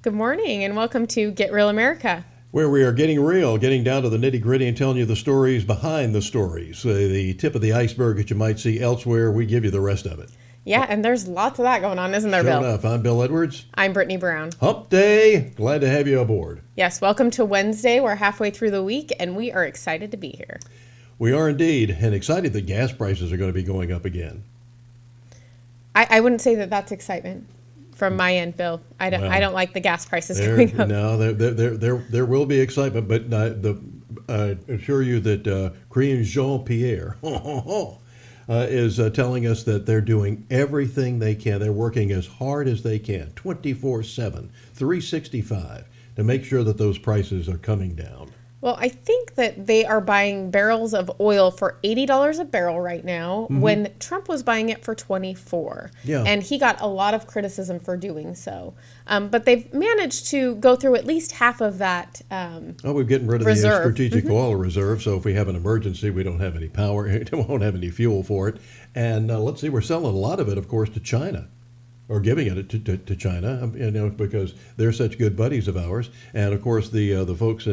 Good morning and welcome to Get Real America. Where we are getting real, getting down to the nitty gritty and telling you the stories behind the stories. The tip of the iceberg that you might see elsewhere, we give you the rest of it. Yeah, and there's lots of that going on, isn't there, Sure Bill? enough, I'm Bill Edwards. I'm Brittany Brown. Hump Day. Glad to have you aboard. Yes, welcome to Wednesday. We're halfway through the week and we are excited to be here. We are indeed, and excited that gas prices are going to be going up again. I wouldn't say that that's excitement from my end, Bill. I don't like the gas prices going up. No, there will be excitement, but I assure you that Korean Jean-Pierre is telling us that they're doing everything they can. They're working as hard as they can, 24/7, 365, to make sure that those prices are coming down. Well, I think that they are buying barrels of oil for $80 a barrel right now when Trump was buying it for $24. Yeah. And he got a lot of criticism for doing so. But they've managed to go through at least half of that We're getting rid of reserve. the strategic oil reserve, so if we have an emergency, we don't have any power, we won't have any fuel for it. And let's see, we're selling a lot of it, of course, to China. Or giving it to China, because they're such good buddies of ours. And of course, the folks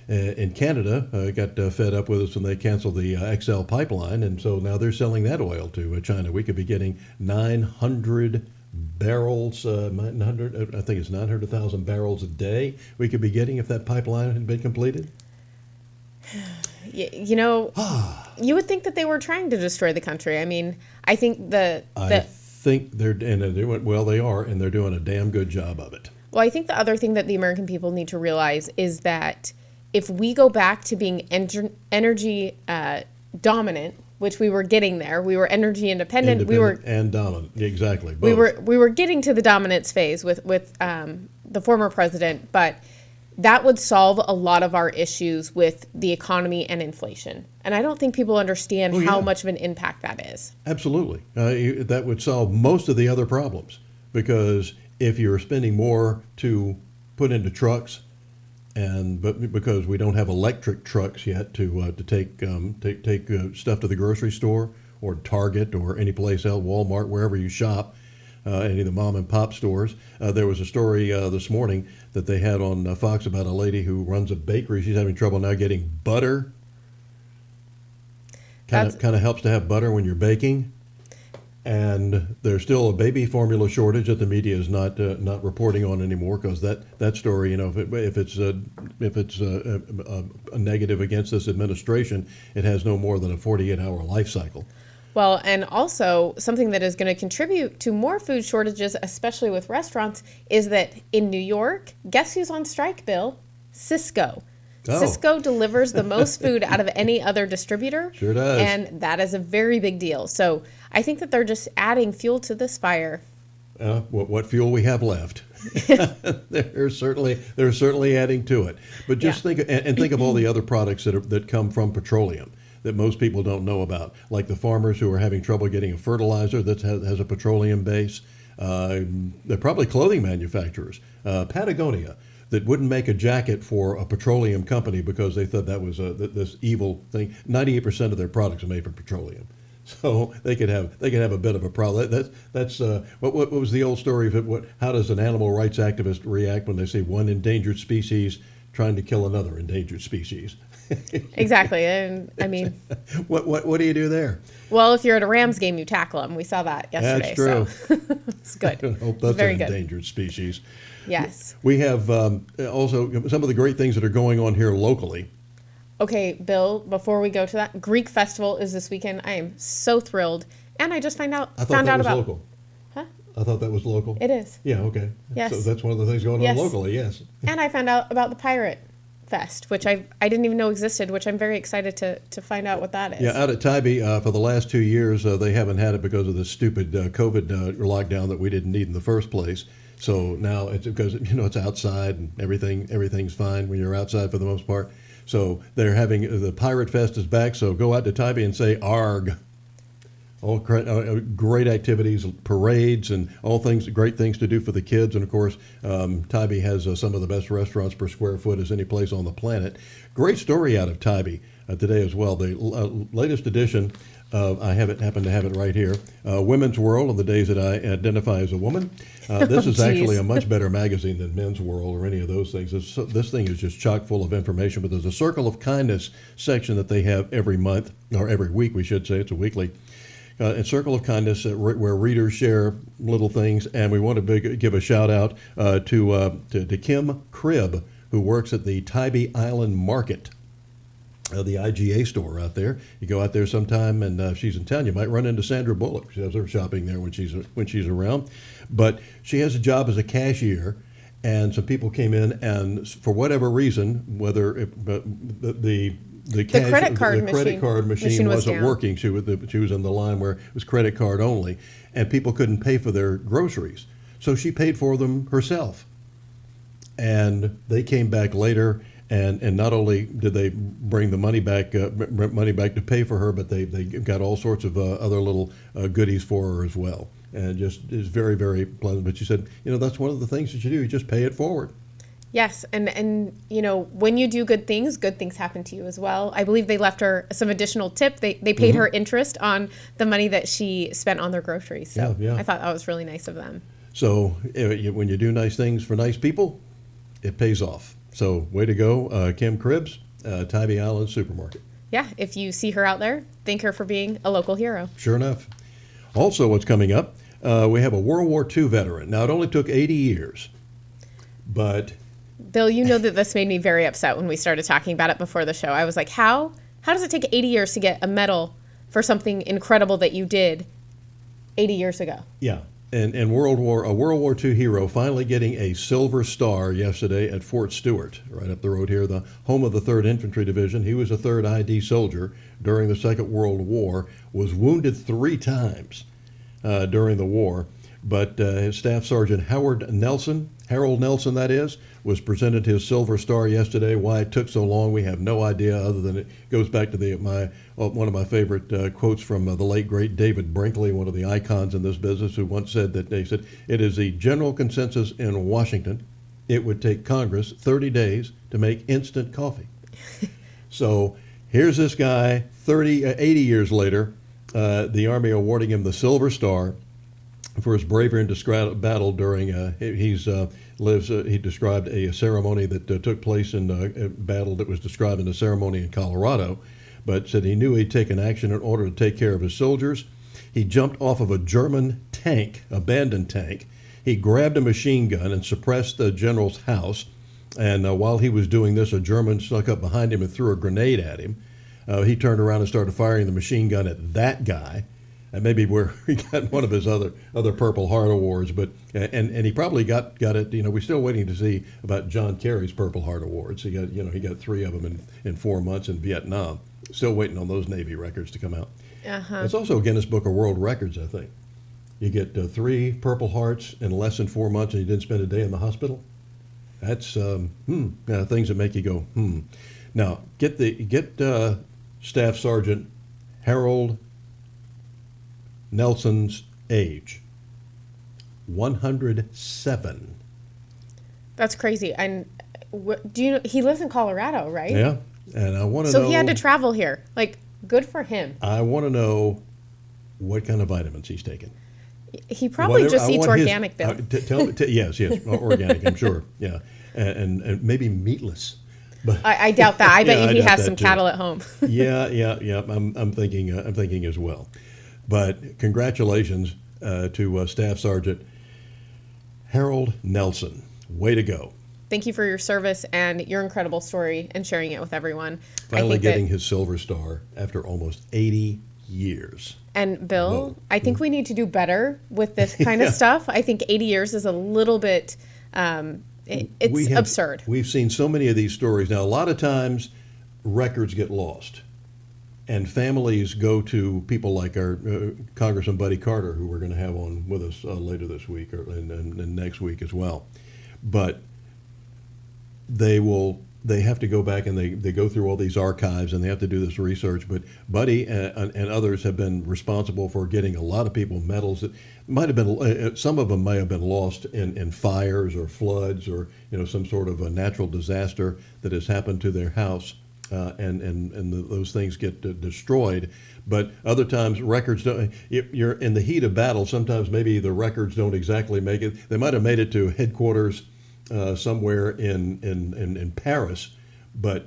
in Canada got fed up with us when they canceled the XL pipeline, and so now they're selling that oil to China. We could be getting 900 barrels, 900, I think it's 900,000 barrels a day we could be getting if that pipeline had been completed. You would think that they were trying to destroy the country. I mean, I think I think they're doing, well, they are, and they're doing a damn good job of it. Well, I think the other thing that the American people need to realize is that if we go back to being energy dominant, which we were getting there, we were energy independent. And dominant, exactly. Both. We were getting to the dominance phase with the former president, but that would solve a lot of our issues with the economy and inflation. And I don't think people understand how much of an impact that is. Absolutely. That would solve most of the other problems, because if you're spending more to put into trucks, but because we don't have electric trucks yet to take stuff to the grocery store or Target or any place else, Walmart, wherever you shop, any of the mom and pop stores. There was a story this morning that they had on Fox about a lady who runs a bakery. She's having trouble now getting butter. Kind of helps to have butter when you're baking. And there's still a baby formula shortage that the media is not reporting on anymore, because that story, if it's a negative against this administration, it has no more than a 48-hour life cycle. Well, and also something that is going to contribute to more food shortages, especially with restaurants, is that in New York, guess who's on strike, Bill? Cisco. Oh. Cisco delivers the most food out of any other distributor. Sure does. And that is a very big deal. So I think that they're just adding fuel to this fire. What fuel we have left. They're certainly adding to it. But just think of all the other products that come from petroleum that most people don't know about, like the farmers who are having trouble getting a fertilizer that has a petroleum base. They're probably clothing manufacturers. Patagonia, that wouldn't make a jacket for a petroleum company because they thought that was this evil thing. 98% of their products are made from petroleum, so they could have a bit of a problem. That's what was the old story of how does an animal rights activist react when they see one endangered species trying to kill another endangered species? Exactly, and I mean, what do you do there? Well, if you're at a Rams game, you tackle them. We saw that yesterday. That's true. So it's good. I hope that's very an good. endangered species. Yes. We have also some of the great things that are going on here locally. Okay, Bill, before we go to that, Greek Festival is this weekend. I am so thrilled. And I just found out I thought that was about local. Huh? I thought that was local. It is. Yeah, okay. Yes. So that's one of the things going on locally, yes. And I found out about the Pirate Fest, which I didn't even know existed, which I'm very excited to find out what that is. Yeah, out at Tybee, for the last 2 years, they haven't had it because of the stupid COVID lockdown that we didn't need in the first place. So now it's because it's outside and everything's fine when you're outside for the most part. So they're having the Pirate Fest is back. So go out to Tybee and say "Arg." All great activities, parades, and all great things to do for the kids. And of course, Tybee has some of the best restaurants per square foot as any place on the planet. Great story out of Tybee today as well. The latest edition I happen to have it right here. Women's World on the days that I identify as a woman. This is actually Jeez. a much better magazine than Men's World or any of those things. This thing is just chock full of information, but there's a Circle of Kindness section that they have every month, or every week, we should say. It's a weekly. A Circle of Kindness where readers share little things, and we want to give a shout out to Kim Cribb, who works at the Tybee Island Market, the IGA store out there. You go out there sometime, and if she's in town, you might run into Sandra Bullock. She does her shopping there when she's around. But she has a job as a cashier, and some people came in, and for whatever reason, whether the credit card machine was wasn't down. working. She was in the line where it was credit card only, and people couldn't pay for their groceries. So she paid for them herself. And they came back later, and not only did they bring the money back to pay for her, but they got all sorts of other little goodies for her as well. And just is very, very pleasant. But she said, that's one of the things that you do. You just pay it forward. Yes, and when you do good things happen to you as well. I believe they left her some additional tip. They paid her interest on the money that she spent on their groceries. So Yeah. I thought that was really nice of them. So when you do nice things for nice people, it pays off. So way to go, Kim Cribbs, Tybee Island Supermarket. Yeah, if you see her out there, thank her for being a local hero. Sure enough. Also, what's coming up, we have a World War II veteran. Now, it only took 80 years, but... Bill, you know that this made me very upset when we started talking about it before the show. I was like, how does it take 80 years to get a medal for something incredible that you did 80 years ago? Yeah, and a World War II hero finally getting a Silver Star yesterday at Fort Stewart, right up the road here, the home of the 3rd Infantry Division. He was a 3rd ID soldier during the Second World War, was wounded 3 times during the war, but his Staff Sergeant Harold Nelson, that is, was presented his Silver Star yesterday. Why it took so long, we have no idea, other than it goes back to one of my favorite quotes from the late, great David Brinkley, one of the icons in this business, who once said that it is the general consensus in Washington it would take Congress 30 days to make instant coffee. So here's this guy, 80 years later, the Army awarding him the Silver Star for his bravery in battle during he described a ceremony that took place in a battle that was described in a ceremony in Colorado, but said he knew he'd taken action in order to take care of his soldiers. He jumped off of a German tank, abandoned tank. He grabbed a machine gun and suppressed the general's house. And while he was doing this, a German snuck up behind him and threw a grenade at him. He turned around and started firing the machine gun at that guy. And maybe where he got one of his other Purple Heart awards, but and he probably got it. We're still waiting to see about John Kerry's Purple Heart awards. He got 3 of them in 4 months in Vietnam. Still waiting on those Navy records to come out. It's also a Guinness Book of World Records, I think. You get 3 Purple Hearts in less than 4 months, and you didn't spend a day in the hospital. That's things that make you go Now get Staff Sergeant Harold Nelson's age, 107. That's crazy. And he lives in Colorado, right? Yeah, and I want to know. So he had to travel here. Like, good for him. I want to know what kind of vitamins he's taking. He probably just eats organic, Bill. Yes, organic. I'm sure. Yeah, and maybe meatless. But I doubt that. I bet he has some too. cattle at home. Yeah. I'm thinking as well. But congratulations to Staff Sergeant Harold Nelson. Way to go. Thank you for your service and your incredible story and sharing it with everyone. Finally getting his Silver Star after almost 80 years. And Bill, I think we need to do better with this kind of stuff. I think 80 years is a little bit, it's absurd. We've seen so many of these stories. Now, a lot of times records get lost. And families go to people like our Congressman Buddy Carter, who we're going to have on with us later this week and next week as well. But they have to go back and they go through all these archives and they have to do this research. But Buddy and others have been responsible for getting a lot of people medals that might have been, some of them may have been lost in fires or floods or some sort of a natural disaster that has happened to their house. those things get destroyed. But other times records don't. If you're in the heat of battle, sometimes maybe the records don't exactly make it. They might have made it to headquarters somewhere in Paris, but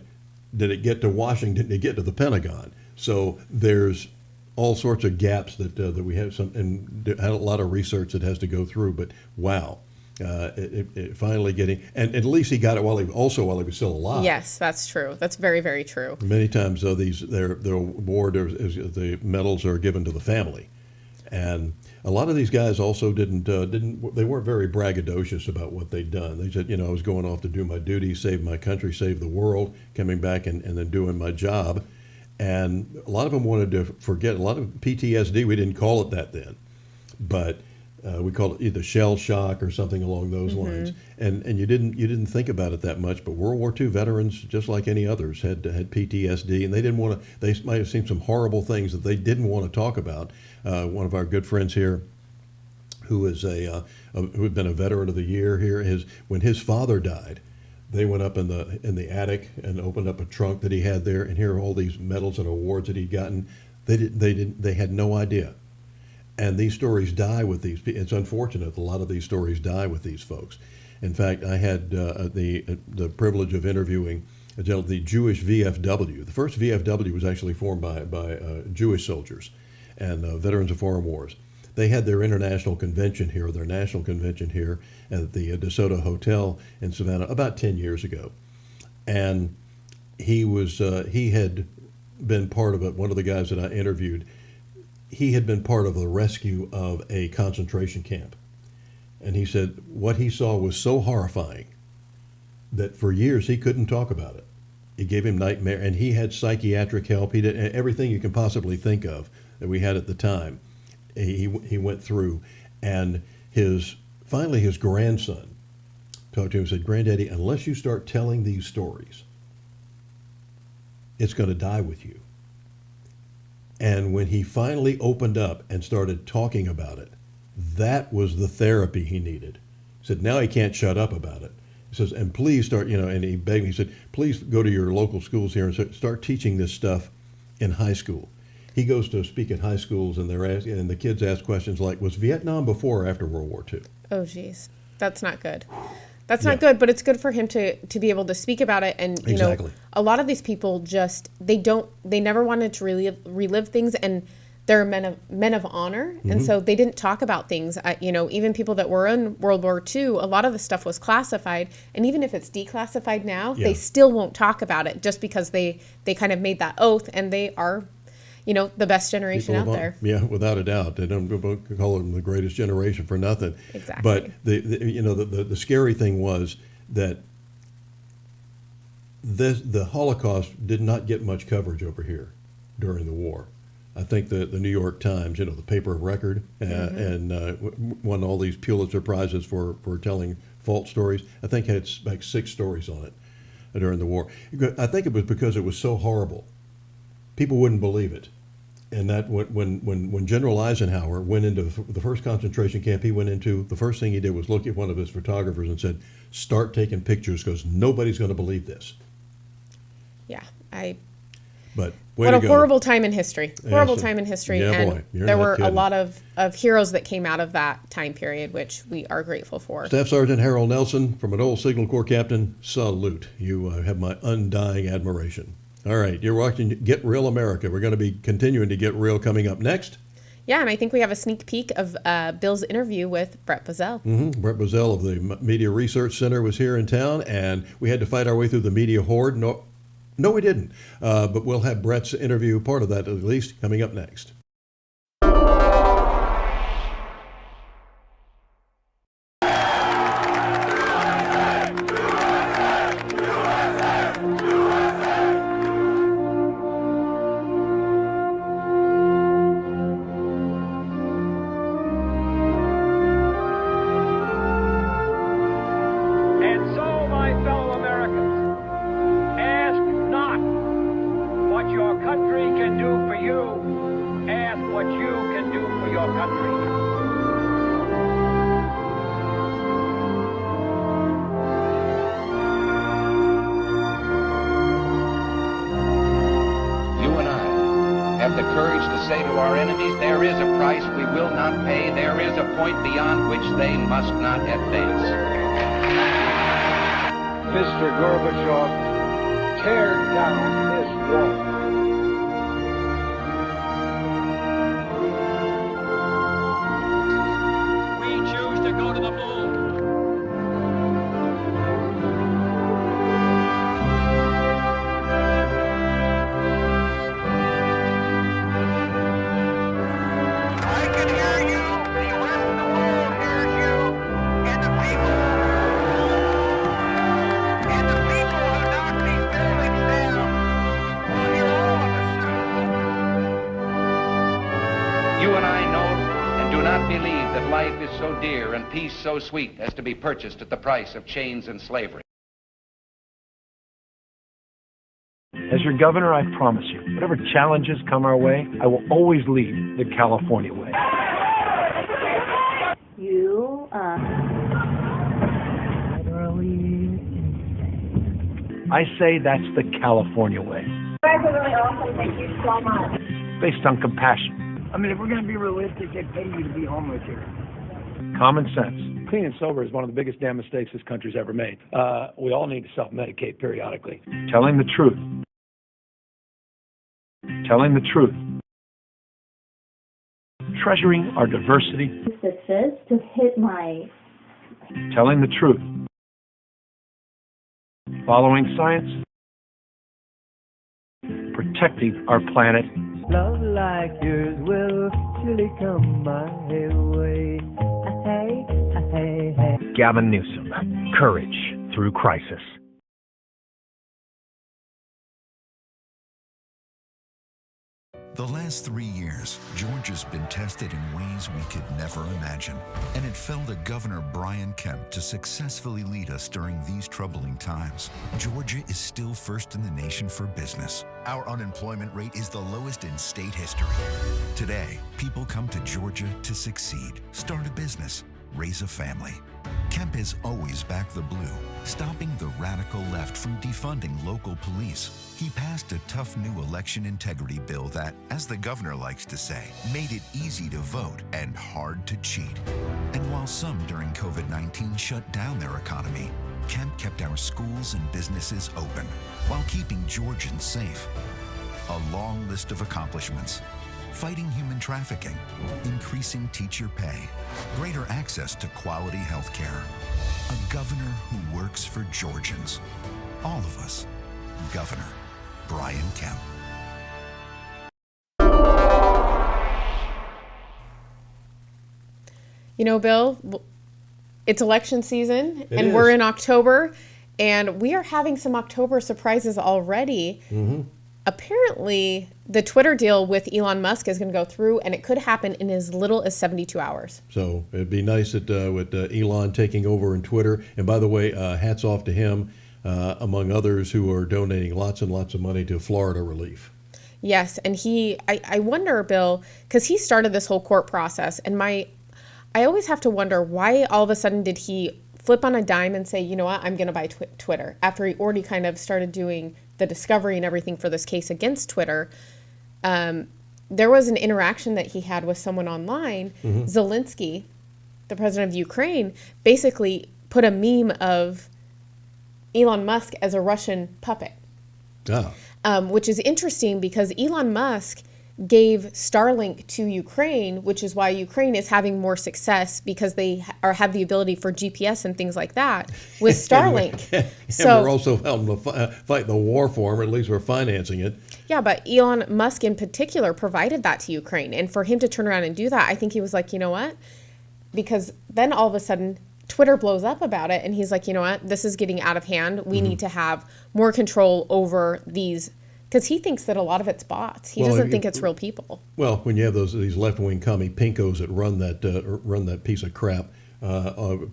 did it get to Washington? Did it get to the Pentagon? So there's all sorts of gaps that we have and had a lot of research that has to go through. But wow. It finally getting, and at least he got it while he was still alive. Yes, that's true. That's very, very true. Many times, though, their award the medals are given to the family, and a lot of these guys also they weren't very braggadocious about what they'd done. They said, I was going off to do my duty, save my country, save the world, coming back and then doing my job, and a lot of them wanted to forget. A lot of PTSD. We didn't call it that then, but. We called it either shell shock or something along those lines, and you didn't think about it that much. But World War II veterans, just like any others, had PTSD, and they didn't want to. They might have seen some horrible things that they didn't want to talk about. One of our good friends here, who is who had been a veteran of the year here, when his father died, they went up in the attic and opened up a trunk that he had there, and here are all these medals and awards that he'd gotten. They had no idea. And these stories die with these. It's unfortunate. A lot of these stories die with these folks. In fact, I had the privilege of interviewing the Jewish VFW. The first VFW was actually formed by Jewish soldiers and veterans of foreign wars. They had their international convention here, their national convention here at the DeSoto Hotel in Savannah about 10 years ago. And he had been part of it. One of the guys that I interviewed, he had been part of the rescue of a concentration camp. And he said what he saw was so horrifying that for years he couldn't talk about it. It gave him nightmare, and he had psychiatric help. He did everything you can possibly think of that we had at the time. He went through, and finally his grandson talked to him and said, "Granddaddy, unless you start telling these stories, it's going to die with you." And when he finally opened up and started talking about it, that was the therapy he needed. He said, now he can't shut up about it. He says, and please start, and he begged me, he said, please go to your local schools here and start teaching this stuff in high school. He goes to speak at high schools, and the kids ask questions like, was Vietnam before or after World War II? Oh, geez. That's not good. That's not good, but it's good for him to be able to speak about it. And, exactly. A lot of these people they never wanted to relive things, and they're men of honor. Mm-hmm. And so they didn't talk about things. Even people that were in World War II, a lot of the stuff was classified. And even if it's declassified now, they still won't talk about it just because they kind of made that oath, and they are the best generation out there. Yeah, without a doubt. They don't call them the greatest generation for nothing. Exactly. But the scary thing was that the Holocaust did not get much coverage over here during the war. I think the New York Times, the paper of record, and won all these Pulitzer Prizes for telling false stories. I think had like 6 stories on it during the war. I think it was because it was so horrible. People wouldn't believe it. And that when General Eisenhower went into the first concentration camp he went into, the first thing he did was look at one of his photographers and said, start taking pictures because nobody's going to believe this. Yeah, But what a horrible time in history. Horrible time in history. Yeah, and boy, there were a lot of heroes that came out of that time period, which we are grateful for. Staff Sergeant Harold Nelson, from an old Signal Corps captain, salute. You have my undying admiration. All right, you're watching Get Real America. We're going to be continuing to get real coming up next. Yeah, and I think we have a sneak peek of Bill's interview with Brett Bozell. Mm-hmm. Brett Bozell of the Media Research Center was here in town, and we had to fight our way through the media horde. No, we didn't. But we'll have Brett's interview, part of that at least, coming up next. have the courage to say to our enemies, there is a price we will not pay, there is a point beyond which they must not advance. Mr. Gorbachev, tear down this wall. We choose to go to the moon. Believe that life is so dear and peace so sweet as to be purchased at the price of chains and slavery. As your governor, I promise you, whatever challenges come our way, I will always lead the California way. You are literally insane. I say that's the California way. You guys are really awesome. Thank you so much. Based on compassion. I mean, if we're going to be realistic, they pay you to be homeless here. Common sense. Clean and sober is one of the biggest damn mistakes this country's ever made. We all need to self-medicate periodically. Telling the truth. Telling the truth. Treasuring our diversity. Success to hit my... Telling the truth. Following science. Protecting our planet. Love like yours will surely come my way. Hey, hey, hey. Gavin Newsom. Courage through crisis. The last 3 years, Georgia's been tested in ways we could never imagine. And it fell to Governor Brian Kemp to successfully lead us during these troubling times. Georgia is still first in the nation for business. Our unemployment rate is the lowest in state history. Today, people come to Georgia to succeed, start a business, raise a family. Kemp has always backed the blue, stopping the radical left from defunding local police. He passed a tough new election integrity bill that, as the governor likes to say, made it easy to vote and hard to cheat. And while some during COVID-19 shut down their economy, Kemp kept our schools and businesses open while keeping Georgians safe. A long list of accomplishments. Fighting human trafficking, increasing teacher pay, greater access to quality health care. A governor who works for Georgians. All of us. Governor Brian Kemp. You know, Bill, it's election season, and is. we're in October, and we are having some October surprises already. Mm-hmm. Apparently, the Twitter deal with Elon Musk is going to go through, and it could happen in as little as 72 hours. So it'd be nice that with Elon taking over in Twitter. And by the way, hats off to him, among others who are donating lots and lots of money to Florida relief. Yes, and I wonder, Bill, because he started this whole court process, and I always have to wonder why all of a sudden did he flip on a dime and say, you know what, I'm going to buy Twitter, after he already kind of started doing the discovery and everything for this case against Twitter. There was an interaction that he had with someone online. Mm-hmm. Zelensky, the president of Ukraine, basically put a meme of Elon Musk as a Russian puppet. Oh. Which is interesting because Elon Musk gave Starlink to Ukraine, which is why Ukraine is having more success because they have the ability for GPS and things like that with Starlink. And we're also helping to fight the war for them, or at least we're financing it. Yeah, but Elon Musk in particular provided that to Ukraine. And for him to turn around and do that, I think he was like, you know what? Because then all of a sudden Twitter blows up about it, and he's like, you know what? This is getting out of hand. We need to have more control over these. Because he thinks that a lot of it's bots. He doesn't think it's real people. Well, when you have these left-wing commie pinkos that run that piece of crap,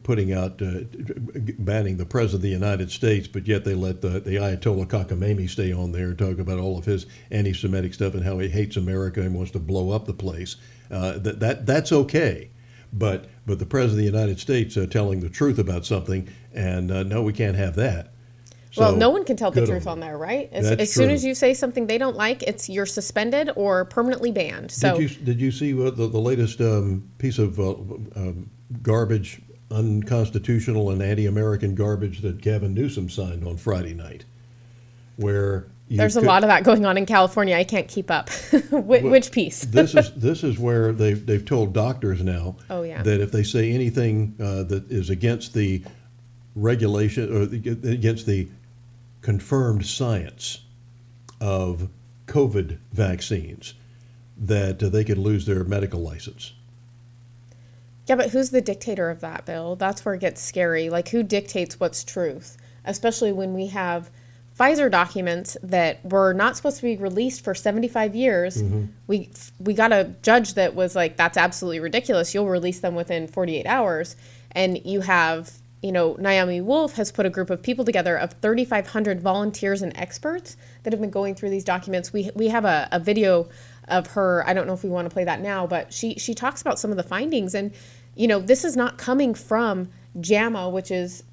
putting out banning the president of the United States, but yet they let the Ayatollah Khamenei stay on there and talk about all of his anti-Semitic stuff and how he hates America and wants to blow up the place. That's okay, but the president of the United States telling the truth about something, and no, we can't have that. Well, So, no one can tell the good truth them. on there, right? That's As soon true. as you say something they don't like, you're suspended or permanently banned. So Did you see the latest piece of garbage, unconstitutional and anti-American garbage that Gavin Newsom signed on Friday night? Where there's a lot of that going on in California. I can't keep up. Which piece? this is where they've told doctors now Oh, yeah. that if they say anything that is against the regulation or against the confirmed science of COVID vaccines, that they could lose their medical license. Yeah, but who's the dictator of that, Bill? That's where it gets scary. Like, who dictates what's truth? Especially when we have Pfizer documents that were not supposed to be released for 75 years. We got a judge that was like, that's absolutely ridiculous. You'll release them within 48 hours. And you have, Naomi Wolf has put a group of people together of 3,500 volunteers and experts that have been going through these documents. We have a video of her. I don't know if we want to play that now, but she talks about some of the findings. And, this is not coming from JAMA, which is,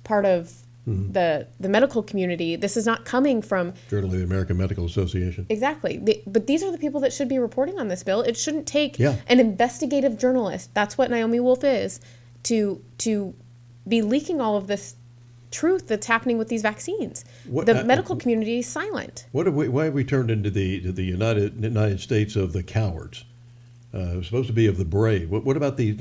part of the medical community. This is not coming from Journal of the American Medical Association. Exactly. But these are the people that should be reporting on this, Bill. It shouldn't take Yeah. an investigative journalist. That's what Naomi Wolf is, to be leaking all of this truth that's happening with these vaccines. The medical community is silent. Why have we turned into the United States of the cowards? It's supposed to be of the brave. What about the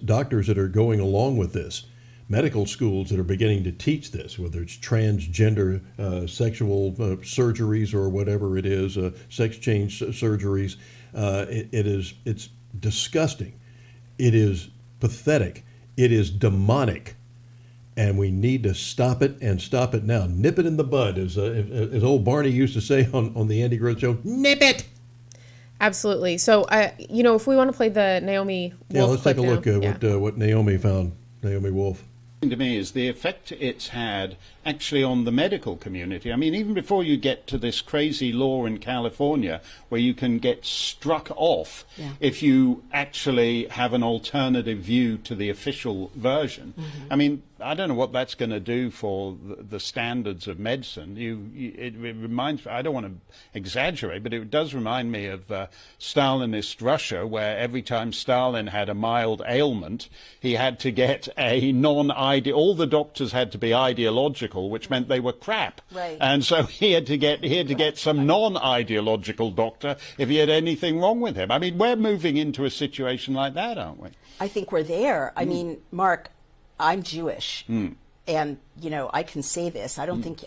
doctors that are going along with this? Medical schools that are beginning to teach this, whether it's transgender sexual surgeries or whatever it is, sex change surgeries. It's disgusting. It is pathetic. It is demonic. And we need to stop it, and stop it now. Nip it in the bud, as old Barney used to say on the Andy Groth Show. Nip it! Absolutely. So, if we want to play the Naomi Wolf Let's take a look at what Naomi found, Naomi Wolf. To me is the effect it's had actually on the medical community. I mean, even before you get to this crazy law in California where you can get struck off if you actually have an alternative view to the official version. I mean, I don't know what that's going to do for the standards of medicine. It reminds me, I don't want to exaggerate, but it does remind me of Stalinist Russia, where every time Stalin had a mild ailment, he had to get a all the doctors had to be ideological, which meant they were crap. Right. And so he had to get some non-ideological doctor if he had anything wrong with him. I mean, we're moving into a situation like that, aren't we? I think we're there. I mean, Mark, I'm Jewish, and I can say this. I don't think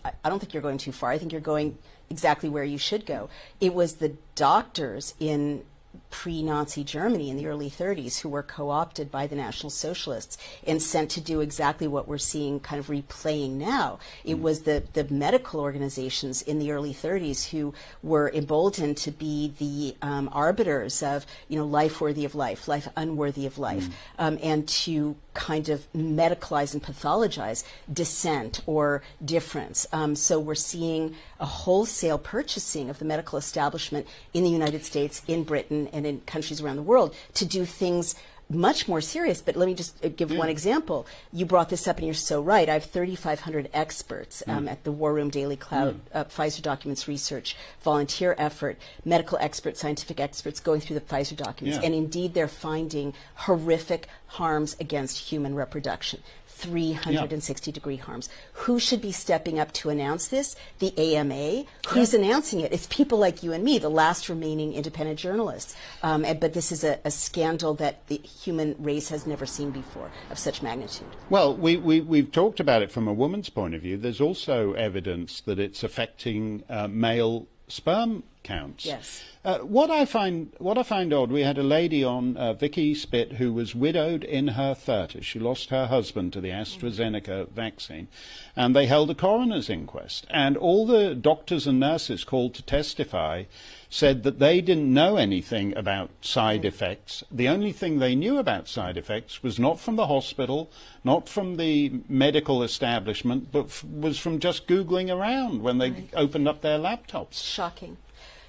you're going too far. I think you're going exactly where you should go. It was the doctors in pre-Nazi Germany in the early 30s who were co-opted by the National Socialists and sent to do exactly what we're seeing kind of replaying now. It was the medical organizations in the early 30s who were emboldened to be the arbiters of, life worthy of life, life unworthy of life, and to kind of medicalize and pathologize dissent or difference. So we're seeing a wholesale purchasing of the medical establishment in the United States, in Britain, and in countries around the world to do things much more serious. But let me just give one example. You brought this up, and you're so right. I have 3,500 experts at the War Room Daily Cloud, Pfizer Documents Research, volunteer effort, medical experts, scientific experts going through the Pfizer documents. And indeed, they're finding horrific harms against human reproduction. 360-degree harms. Who should be stepping up to announce this? The AMA. Who's announcing it? It's people like you and me, the last remaining independent journalists. But this is a scandal that the human race has never seen before of such magnitude. Well, we've talked about it from a woman's point of view. There's also evidence that it's affecting male sperm counts. Yes. What I find odd, we had a lady on, Vicky Spit, who was widowed in her 30s. She lost her husband to the AstraZeneca vaccine, and they held a coroner's inquest. And all the doctors and nurses called to testify said that they didn't know anything about side effects. The only thing they knew about side effects was not from the hospital, not from the medical establishment, but was from just Googling around when they opened up their laptops. Shocking.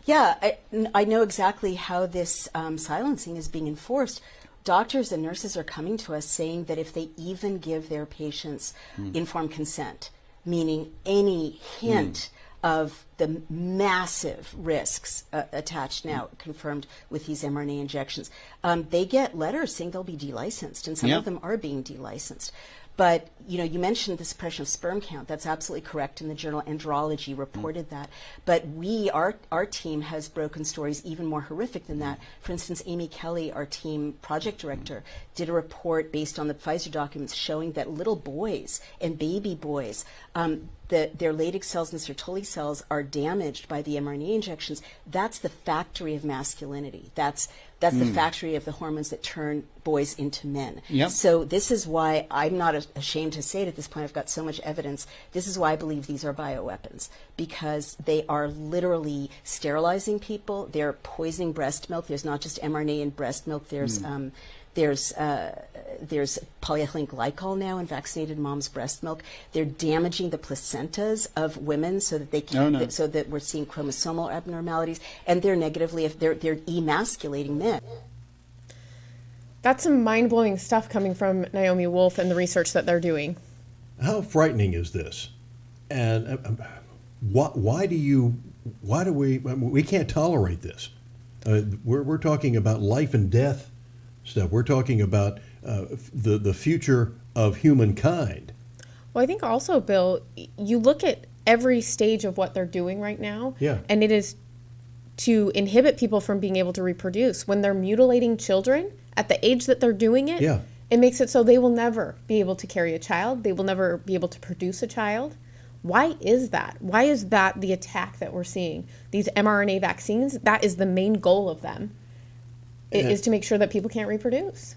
Yeah, I know exactly how this silencing is being enforced. Doctors and nurses are coming to us saying that if they even give their patients informed consent, meaning any hint of the massive risks attached now, confirmed with these mRNA injections. They get letters saying they'll be delicensed, and some of them are being delicensed. But, you know, you mentioned the suppression of sperm count. That's absolutely correct, and the journal Andrology reported that. But our team has broken stories even more horrific than that. For instance, Amy Kelly, our team project director, did a report based on the Pfizer documents showing that little boys and baby boys, their Leydig cells and Sertoli cells are damaged by the mRNA injections. That's the factory of masculinity. That's the factory of the hormones that turn boys into men. Yep. So this is why I'm not ashamed to say it at this point. I've got so much evidence. This is why I believe these are bioweapons, because they are literally sterilizing people. They're poisoning breast milk. There's not just mRNA in breast milk. There's polyethylene glycol now in vaccinated moms' breast milk. They're damaging the placentas of women so that they can, so that we're seeing chromosomal abnormalities, and they're they're emasculating men. That's some mind-blowing stuff coming from Naomi Wolf and the research that they're doing. How frightening is this? And why do we can't tolerate this? We're talking about life and death stuff. We're talking about the future of humankind. Well, I think also, Bill, you look at every stage of what they're doing right now, and it is to inhibit people from being able to reproduce. When they're mutilating children at the age that they're doing it, it makes it so they will never be able to carry a child. They will never be able to produce a child. Why is that? Why is that the attack that we're seeing? These mRNA vaccines, that is the main goal of them. It is to make sure that people can't reproduce.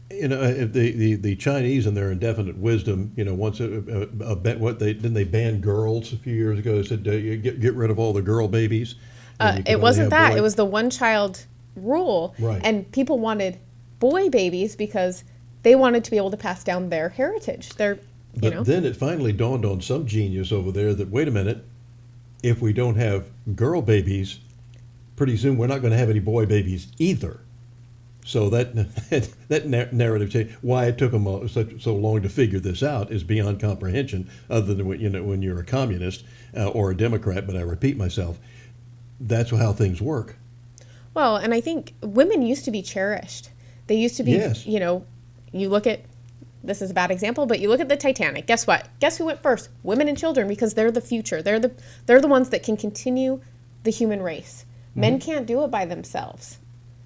You know, if the Chinese and their indefinite wisdom, you know, once didn't they ban girls a few years ago? They said get rid of all the girl babies. It wasn't that. It was the one-child rule, and people wanted boy babies because they wanted to be able to pass down their heritage. Then it finally dawned on some genius over there that, wait a minute, if we don't have girl babies, pretty soon we're not going to have any boy babies either. So that narrative change. Why it took them so long to figure this out is beyond comprehension. Other than when you're a communist or a Democrat, but I repeat myself, that's how things work. Well, and I think women used to be cherished. They used to be. Yes. You know, you look at, this is a bad example, but you look at the Titanic. Guess what? Guess who went first? Women and children, because they're the future. They're the ones that can continue the human race. Men can't do it by themselves.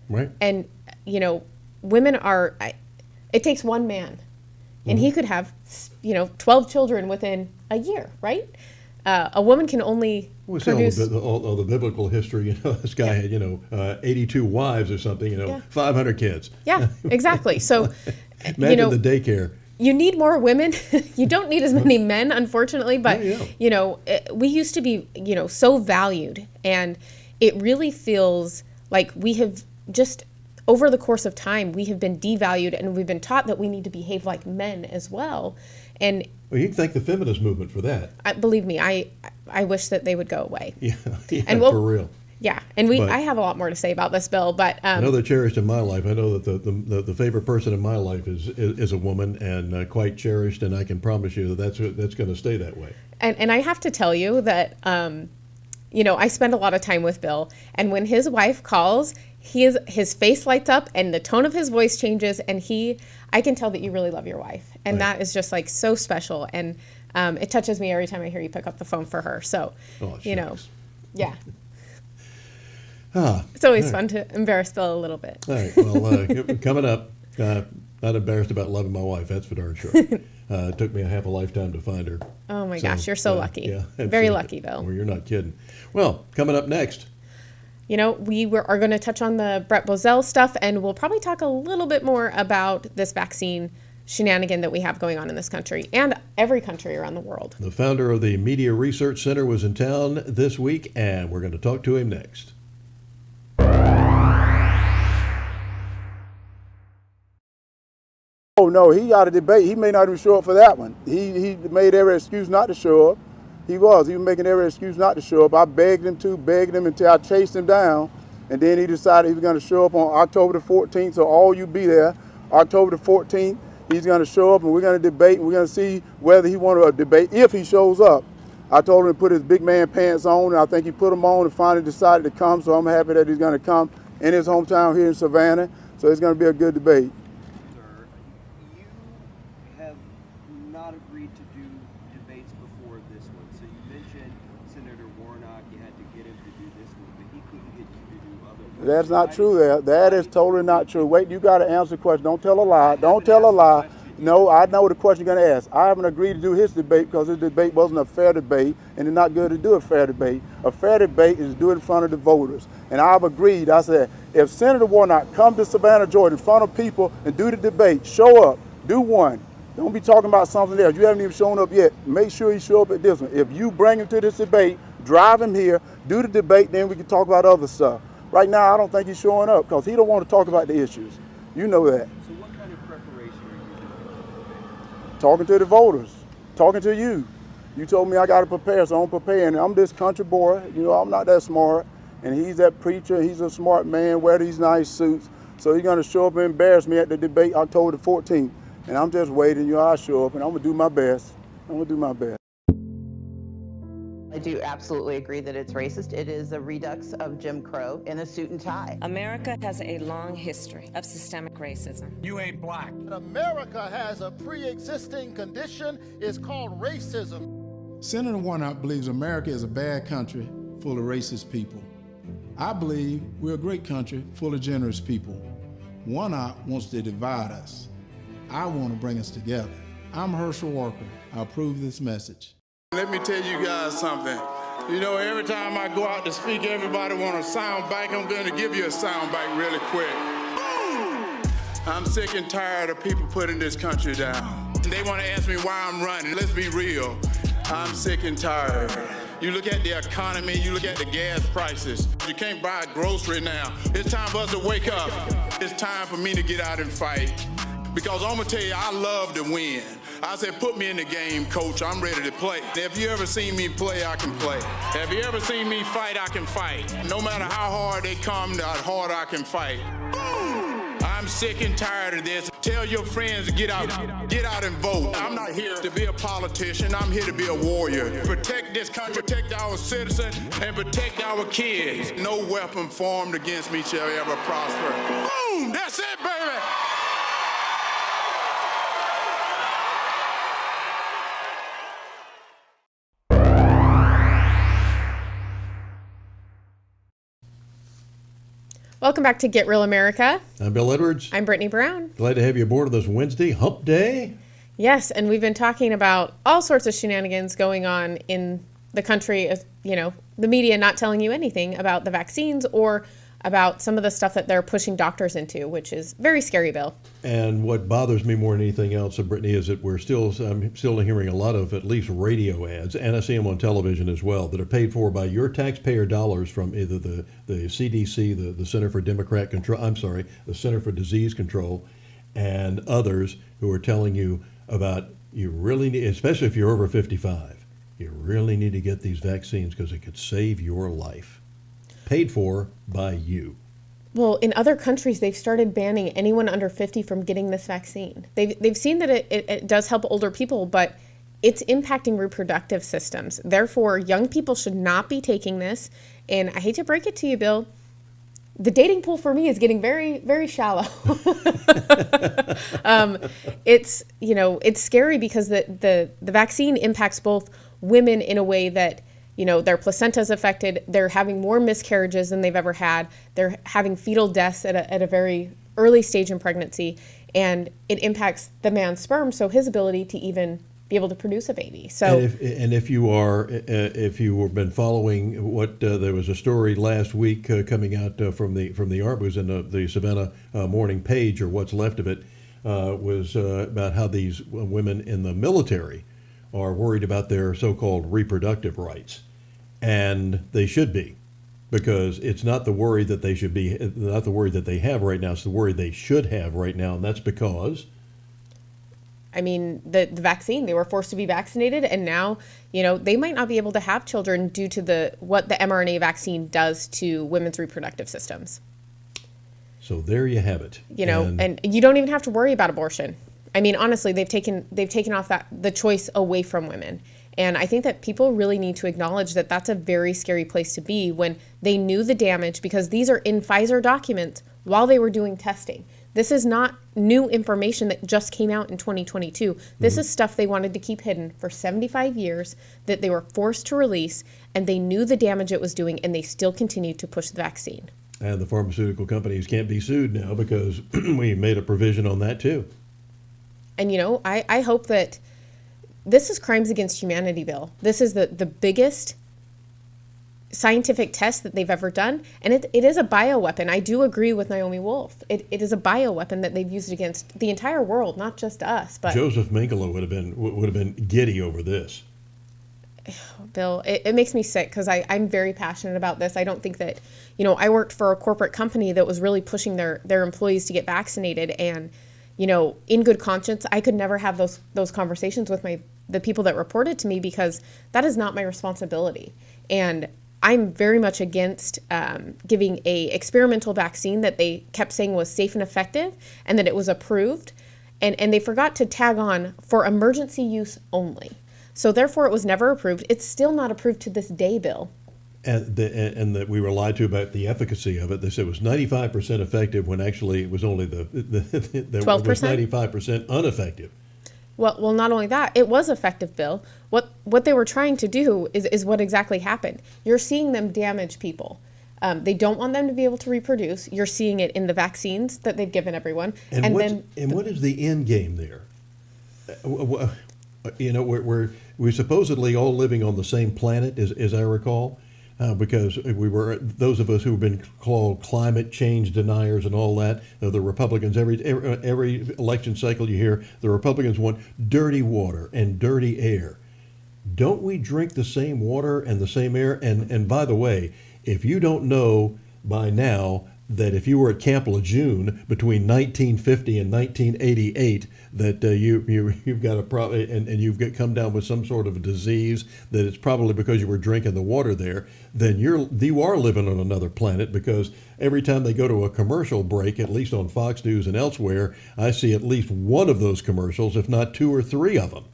Right. And, you know, women are, it takes one man, and he could have, 12 children within a year, right? A woman can only produce. All the biblical history, this guy had, 82 wives or something, 500 kids. Yeah, exactly. So, imagine the daycare. You need more women. You don't need as many men, unfortunately, but, we used to be, so valued, and it really feels like we have just, over the course of time, we have been devalued, and we've been taught that we need to behave like men as well. And you can thank the feminist movement for that. Believe me, I wish that they would go away. Yeah, and for real. Yeah, and I have a lot more to say about this, Bill, but I know they're cherished in my life. I know that the favorite person in my life is a woman, and quite cherished, and I can promise you that's going to stay that way. And I have to tell you that I spend a lot of time with Bill, and when his wife calls, his face lights up and the tone of his voice changes, and I can tell that you really love your wife, and that is just like so special, and it touches me every time I hear you pick up the phone for her. So, yeah. It's always fun to embarrass Bill a little bit. All right. Well, coming up, not embarrassed about loving my wife. That's for darn sure. It took me a half a lifetime to find her. Oh my gosh, you're so lucky. Yeah, very lucky, Bill. Well, you're not kidding. Well, coming up next. We are going to touch on the Brett Bozell stuff, and we'll probably talk a little bit more about this vaccine shenanigan that we have going on in this country and every country around the world. The founder of the Media Research Center was in town this week, and we're going to talk to him next. Oh, no, he out of debate. He may not even show up for that one. He made every excuse not to show up. He was making every excuse not to show up. I begged him until I chased him down. And then he decided he was going to show up on October the 14th. So all you be there, October the 14th. He's going to show up and we're going to debate and we're going to see whether he wants to debate if he shows up. I told him to put his big man pants on, and I think he put them on and finally decided to come, so I'm happy that he's going to come in his hometown here in Savannah. So it's going to be a good debate. Sir, you have not agreed to do debates before this one. So you mentioned Senator Warnock, you had to get him to do this one, but he couldn't get you to do other ones. That's not true. That is totally not true. Wait, you got to answer the question. Don't tell a lie. Don't tell a lie. No, I know the question you're going to ask. I haven't agreed to do his debate because his debate wasn't a fair debate, and it's not good to do a fair debate. A fair debate is to do it in front of the voters. And I've agreed. I said, if Senator Warnock come to Savannah, Georgia, in front of people and do the debate, show up, do one. Don't be talking about something else. You haven't even shown up yet. Make sure you show up at this one. If you bring him to this debate, drive him here, do the debate, then we can talk about other stuff. Right now, I don't think he's showing up because he don't want to talk about the issues. You know that. So what kind of preparation are you doing? Talking to the voters, talking to you. You told me I got to prepare, so I'm preparing. I'm this country boy. You know, I'm not that smart. And he's that preacher. He's a smart man, wear these nice suits. So he's going to show up and embarrass me at the debate October the 14th. And I'm just waiting. You know, I'll show up, and I'm going to do my best. I'm going to do my best. I do absolutely agree that it's racist. It is a redux of Jim Crow in a suit and tie. America has a long history of systemic racism. You ain't black. America has a pre-existing condition. It's called racism. Senator Warnock believes America is a bad country full of racist people. I believe we're a great country full of generous people. Warnock wants to divide us. I want to bring us together. I'm Herschel Walker. I approve this message. Let me tell you guys something. You know, every time I go out to speak, everybody want a sound bite. I'm going to give you a sound bite really quick. I'm sick and tired of people putting this country down. They want to ask me why I'm running. Let's be real. I'm sick and tired. You look at the economy, you look at the gas prices. You can't buy a grocery now. It's time for us to wake up. It's time for me to get out and fight. Because I'm gonna tell you, I love to win. I said, put me in the game, coach. I'm ready to play. If you ever seen me play, I can play. Have you ever seen me fight, I can fight. No matter how hard they come, how hard I can fight. I'm sick and tired of this. Tell your friends to get out and vote. I'm not here to be a politician. I'm here to be a warrior. Protect this country, protect our citizens, and protect our kids. No weapon formed against me shall ever prosper. Boom! That's it, baby! Welcome back to Get Real America. I'm Bill Edwards. I'm Brittany Brown. Glad to have you aboard this Wednesday, Hump Day. Yes, and we've been talking about all sorts of shenanigans going on in the country, you know, the media not telling you anything about the vaccines or about some of the stuff that they're pushing doctors into, which is very scary, Bill. And what bothers me more than anything else, Brittany, is that I'm still hearing a lot of at least radio ads, and I see them on television as well, that are paid for by your taxpayer dollars from either the CDC, the Center for the Center for Disease Control, and others who are telling you about you really need, especially if you're over 55, you really need to get these vaccines because it could save your life. Paid for by you. Well, in other countries, they've started banning anyone under 50 from getting this vaccine. They've seen that it does help older people, but it's impacting reproductive systems. Therefore, young people should not be taking this. And I hate to break it to you, Bill, the dating pool for me is getting very, very shallow. It's scary because the vaccine impacts both women in a way that, you know, their placenta is affected. They're having more miscarriages than they've ever had. They're having fetal deaths at a very early stage in pregnancy, and it impacts the man's sperm, so his ability to even be able to produce a baby. So, if you've been following what there was a story last week coming out from the ARP, was in the Savannah Morning Page, or what's left of it, was about how these women in the military are worried about their so-called reproductive rights. And they should be, because it's not the worry that they should be, not the worry that they have right now. It's the worry they should have right now, and that's because, I mean, the vaccine, they were forced to be vaccinated, and now, you know, they might not be able to have children due to what the mRNA vaccine does to women's reproductive systems. So there you have it. You know, and you don't even have to worry about abortion. I mean, honestly, they've taken off the choice away from women. And I think that people really need to acknowledge that that's a very scary place to be when they knew the damage, because these are in Pfizer documents while they were doing testing. This is not new information that just came out in 2022. This is stuff they wanted to keep hidden for 75 years, that they were forced to release, and they knew the damage it was doing, and they still continued to push the vaccine. And the pharmaceutical companies can't be sued now because we made a provision on that too. And, I hope that this is crimes against humanity bill. This is the biggest scientific test that they've ever done. And it is a bioweapon. I do agree with Naomi Wolf. It is a bioweapon that they've used against the entire world, not just us. But Joseph Mengele would have been giddy over this. Bill, it makes me sick because I'm very passionate about this. I don't think that, I worked for a corporate company that was really pushing their employees to get vaccinated. And, in good conscience, I could never have those conversations with the people that reported to me, because that is not my responsibility. And I'm very much against giving a experimental vaccine that they kept saying was safe and effective and that it was approved. And they forgot to tag on for emergency use only. So therefore, it was never approved. It's still not approved to this day, Bill. And that we were lied to about the efficacy of it. They said it was 95% effective when actually it was only the 12%? It was 95% ineffective. Well, not only that, it was effective, Bill. What they were trying to do is what exactly happened. You're seeing them damage people. They don't want them to be able to reproduce. You're seeing it in the vaccines that they've given everyone. And what is the end game there? We're supposedly all living on the same planet, as I recall, because we were, those of us who have been called climate change deniers and all that. The Republicans, every election cycle you hear, the Republicans want dirty water and dirty air. Don't we drink the same water and the same air? And by the way, if you don't know by now that if you were at Camp Lejeune between 1950 and 1988, that you've got a problem, and you've come down with some sort of a disease, that it's probably because you were drinking the water there, then you are living on another planet, because every time they go to a commercial break, at least on Fox News and elsewhere, I see at least one of those commercials, if not two or three of them.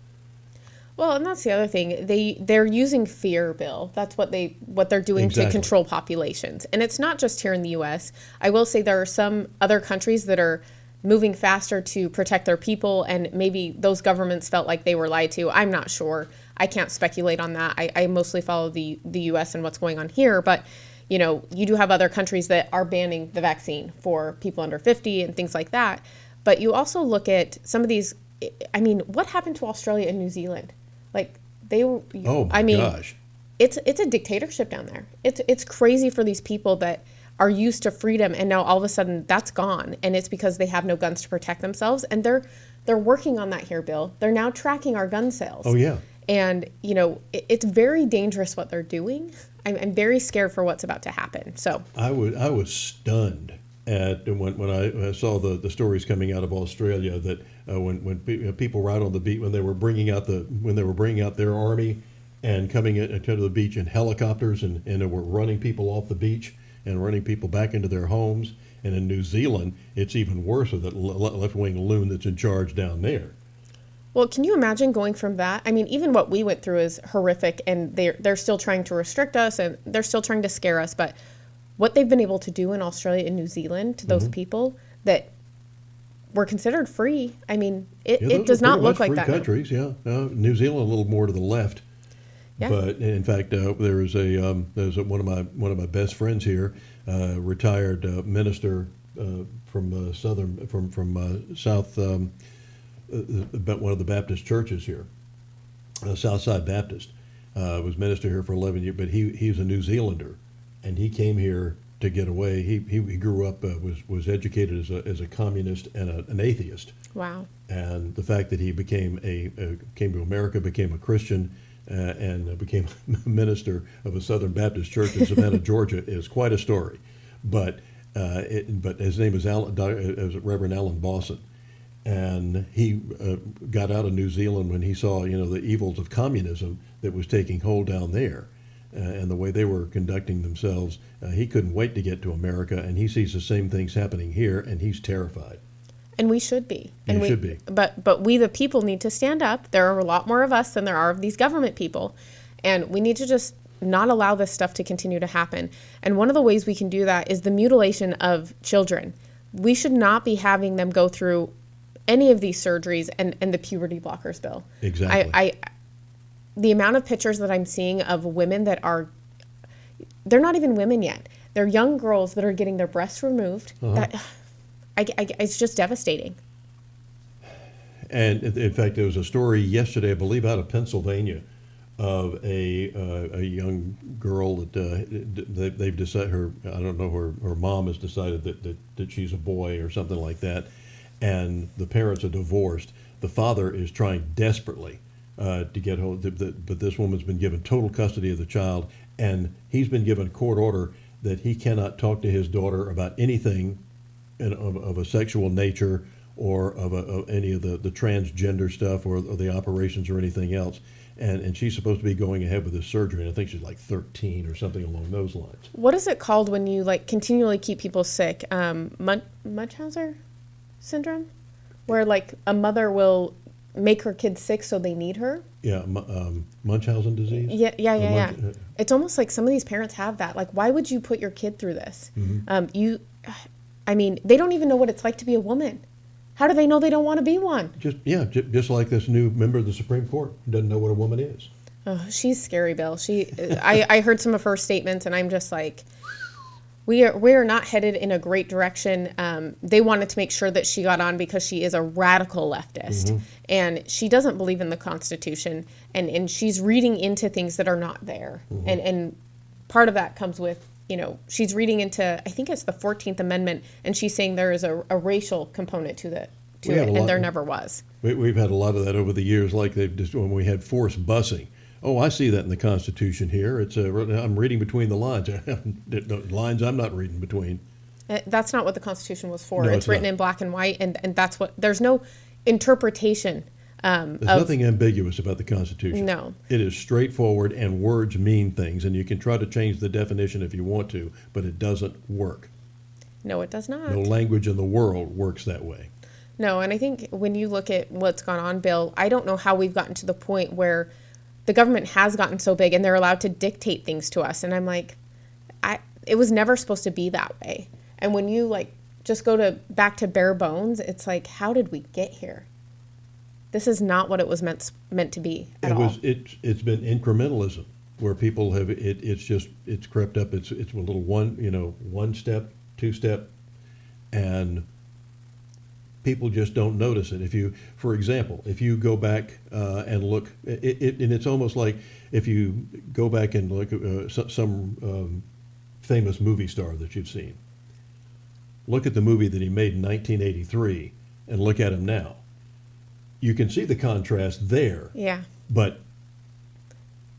Well, and that's the other thing. They're using fear, Bill. That's what they're doing Exactly. to control populations. And it's not just here in the U.S. I will say there are some other countries that are moving faster to protect their people, and maybe those governments felt like they were lied to. I'm not sure. I can't speculate on that. I mostly follow the U.S. and what's going on here. But, you do have other countries that are banning the vaccine for people under 50 and things like that. But you also look at some of these. I mean, what happened to Australia and New Zealand? Like gosh. It's a dictatorship down there. It's crazy for these people that are used to freedom, and now all of a sudden that's gone, and it's because they have no guns to protect themselves. And they're working on that here, Bill. They're now tracking our gun sales. Oh yeah. And it's very dangerous what they're doing. I'm very scared for what's about to happen. So I was stunned at when I saw the stories coming out of Australia that when people were out on the beach, when they were bringing out their army and coming to the beach in helicopters and were running people off the beach and running people back into their homes. And in New Zealand, it's even worse with that left-wing loon that's in charge down there. Well, can you imagine going from that? I mean, even what we went through is horrific, and they're still trying to restrict us, and they're still trying to scare us. But what they've been able to do in Australia and New Zealand to those people that were considered free, I mean, it does not look like free that. Countries, yeah. New Zealand a little more to the left. Yeah. But in fact, there's one of my best friends here, retired minister from South, about one of the Baptist churches here, Southside Baptist, was minister here for 11 years. But he's a New Zealander, and he came here to get away. He grew up, was educated as a communist and an atheist. Wow. And the fact that he came to America, became a Christian, and became a minister of a Southern Baptist church in Savannah, Georgia, is quite a story. But his name is Reverend Alan Bosson, and he got out of New Zealand when he saw the evils of communism that was taking hold down there, and the way they were conducting themselves. He couldn't wait to get to America, and he sees the same things happening here, and he's terrified. And we should be. And we should be. But we, the people, need to stand up. There are a lot more of us than there are of these government people. And we need to just not allow this stuff to continue to happen. And one of the ways we can do that is the mutilation of children. We should not be having them go through any of these surgeries and the puberty blockers bill. Exactly. The amount of pictures that I'm seeing of women that they're not even women yet. They're young girls that are getting their breasts removed. It's just devastating. And in fact, there was a story yesterday, I believe, out of Pennsylvania, of a young girl that they've decided I don't know, her mom has decided that she's a boy or something like that, and the parents are divorced. The father is trying desperately to get hold, but this woman's been given total custody of the child, and he's been given a court order that he cannot talk to his daughter about anything of a sexual nature or of any of the transgender stuff or the operations or anything else. And she's supposed to be going ahead with this surgery, and I think she's like 13 or something along those lines. What is it called when you like continually keep people sick? Munchausen syndrome, where like a mother will make her kids sick so they need her. Yeah, Munchausen disease. Yeah. It's almost like some of these parents have that. Like, why would you put your kid through this? They don't even know what it's like to be a woman. How do they know they don't want to be one? Just like this new member of the Supreme Court who doesn't know what a woman is. Oh, she's scary, Bill. I heard some of her statements, and I'm just like, we are not headed in a great direction. They wanted to make sure that she got on because she is a radical leftist, and she doesn't believe in the Constitution, and she's reading into things that are not there, and part of that comes with, she's reading into, I think it's the 14th Amendment, and she's saying there is a racial component to it, and there never was. We've had a lot of that over the years, like when we had forced busing. Oh, I see that in the Constitution here. I'm reading between the lines. The lines I'm not reading between. That's not what the Constitution was for. No, it's written in black and white, and that's what, there's no interpretation. There's nothing ambiguous about the Constitution. No. It is straightforward, and words mean things, and you can try to change the definition if you want to, but it doesn't work. No, it does not. No language in the world works that way. No, and I think when you look at what's gone on, Bill, I don't know how we've gotten to the point where the government has gotten so big and they're allowed to dictate things to us. And I'm like, it was never supposed to be that way. And when you just go back to bare bones, it's like, how did we get here? This is not what it was meant to be at all. It's been incrementalism where people have it's crept up. It's a little one step, two step, and people just don't notice it. For example, if you go back and look, and it's almost like if you go back and look at some famous movie star that you've seen. Look at the movie that he made in 1983 and look at him now. You can see the contrast there. Yeah. But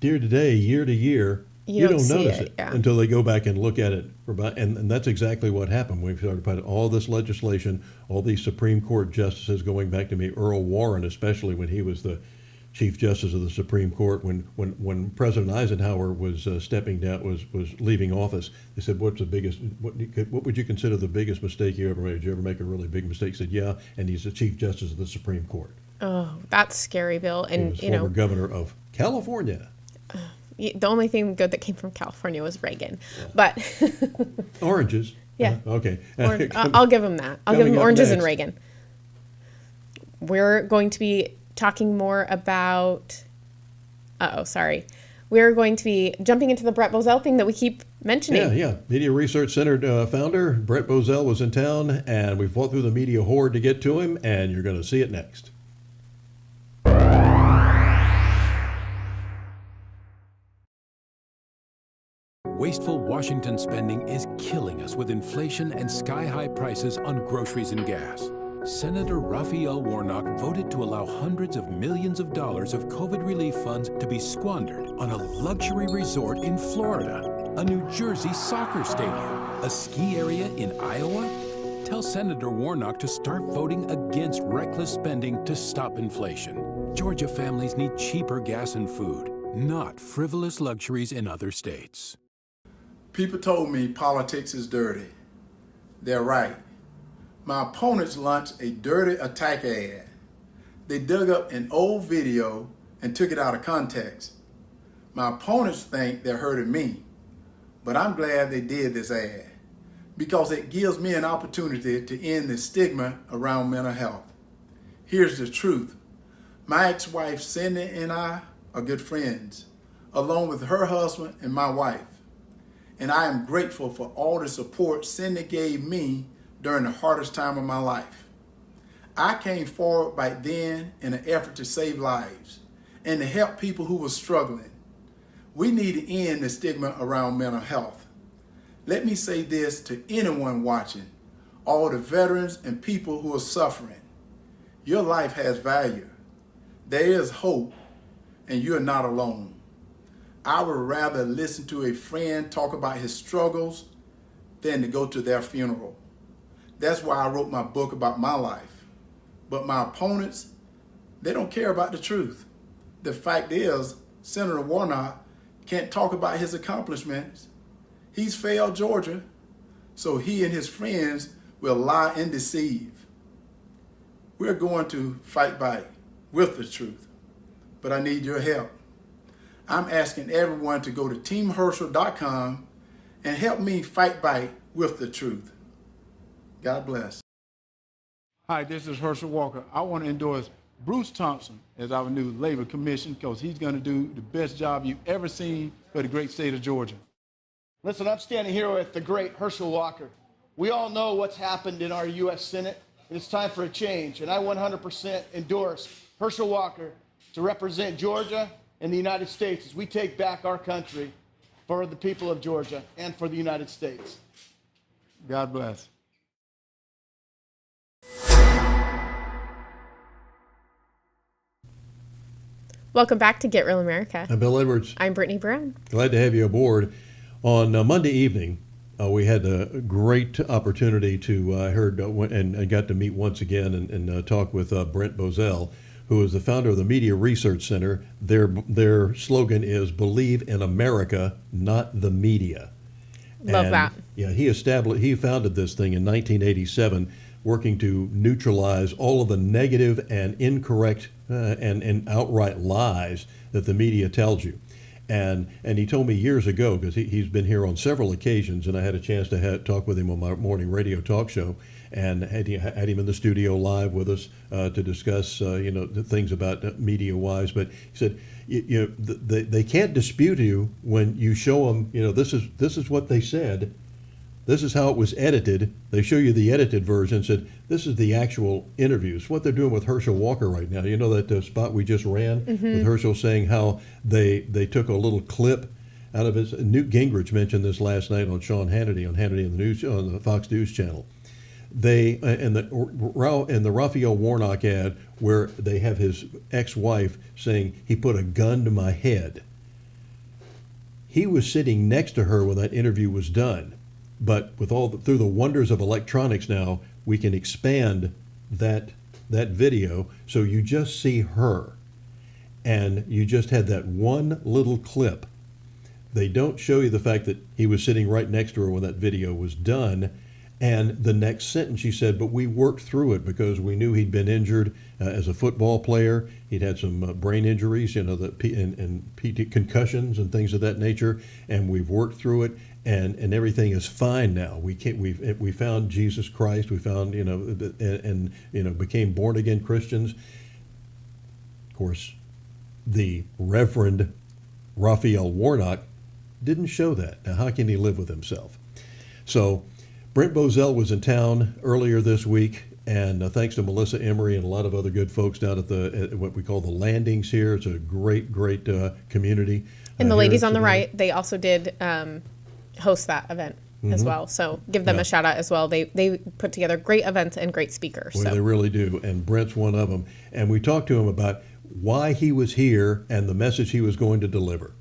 year to year, you don't notice it until they go back and look at it. And that's exactly what happened. We've started putting all this legislation, all these Supreme Court justices, going back to Earl Warren, especially when he was the Chief Justice of the Supreme Court. When President Eisenhower was stepping down, was leaving office, they said, what would you consider the biggest mistake you ever made? Did you ever make a really big mistake? He said, yeah, and he's the Chief Justice of the Supreme Court. Oh, that's scary, Bill. And he was former governor of California. The only thing good that came from California was Reagan, but oranges. Yeah. Okay. I'll give him that. I'll give him oranges and Reagan. We're going to be talking more about. We're going to be jumping into the Brett Bozell thing that we keep mentioning. Yeah. Media Research Center founder Brett Bozell was in town, and we fought through the media horde to get to him, and you're going to see it next. Wasteful Washington spending is killing us with inflation and sky-high prices on groceries and gas. Senator Raphael Warnock voted to allow hundreds of millions of dollars of COVID relief funds to be squandered on a luxury resort in Florida, a New Jersey soccer stadium, a ski area in Iowa. Tell Senator Warnock to start voting against reckless spending to stop inflation. Georgia families need cheaper gas and food, not frivolous luxuries in other states. People told me politics is dirty. They're right. My opponents launched a dirty attack ad. They dug up an old video and took it out of context. My opponents think they're hurting me, but I'm glad they did this ad because it gives me an opportunity to end the stigma around mental health. Here's the truth. My ex-wife Cindy and I are good friends, along with her husband and my wife. And I am grateful for all the support Cindy gave me during the hardest time of my life. I came forward back then in an effort to save lives and to help people who were struggling. We need to end the stigma around mental health. Let me say this to anyone watching, all the veterans and people who are suffering. Your life has value. There is hope, and you're not alone. I would rather listen to a friend talk about his struggles than to go to their funeral. That's why I wrote my book about my life. But my opponents, they don't care about the truth. The fact is, Senator Warnock can't talk about his accomplishments. He's failed Georgia, so he and his friends will lie and deceive. We're going to fight back with the truth, but I need your help. I'm asking everyone to go to teamherschel.com and help me fight back with the truth. God bless. Hi, this is Herschel Walker. I want to endorse Bruce Thompson as our new labor commission because he's going to do the best job you've ever seen for the great state of Georgia. Listen, I'm standing here with the great Herschel Walker. We all know what's happened in our U.S. Senate, and it's time for a change. And I 100% endorse Herschel Walker to represent Georgia and the United States as we take back our country for the people of Georgia and for the United States. God bless. Welcome back to Get Real America. I'm Bill Edwards. I'm Brittany Brown. Glad to have you aboard. On Monday evening, we had a great opportunity to, I heard and I got to meet once again and talk with Brent Bozell, who is the founder of the Media Research Center. Their slogan is "Believe in America, not the media." Love that. Yeah, he founded this thing in 1987, working to neutralize all of the negative and incorrect and outright lies that the media tells you. And he told me years ago, because he's been here on several occasions, and I had a chance to talk with him on my morning radio talk show, and had him in the studio live with us to discuss the things about media-wise. But he said, they can't dispute you when you show them, this is what they said. This is how it was edited. They show you the edited version, said, this is the actual interviews. What they're doing with Herschel Walker right now. You know that spot we just ran with Herschel saying how they took a little clip out of his. Newt Gingrich mentioned this last night on Sean Hannity on the news on the Fox News channel. They in the Raphael Warnock ad where they have his ex-wife saying he put a gun to my head. He was sitting next to her when that interview was done. But with through the wonders of electronics now, we can expand that video so you just see her, and you just had that one little clip. They don't show you the fact that he was sitting right next to her when that video was done. And the next sentence she said, but we worked through it because we knew he'd been injured as a football player. He'd had some brain injuries, and concussions and things of that nature. And we've worked through it, and everything is fine now. We found Jesus Christ. We found became born again Christians. Of course, the Reverend Raphael Warnock didn't show that. Now, how can he live with himself? So Brent Bozell was in town earlier this week, and thanks to Melissa Emery and a lot of other good folks down at what we call the Landings here. It's a great community. And the ladies on the right, they also did host that event as well. So give them a shout out as well. They put together great events and great speakers. Well, they really do, and Brent's one of them. And we talked to him about why he was here and the message he was going to deliver.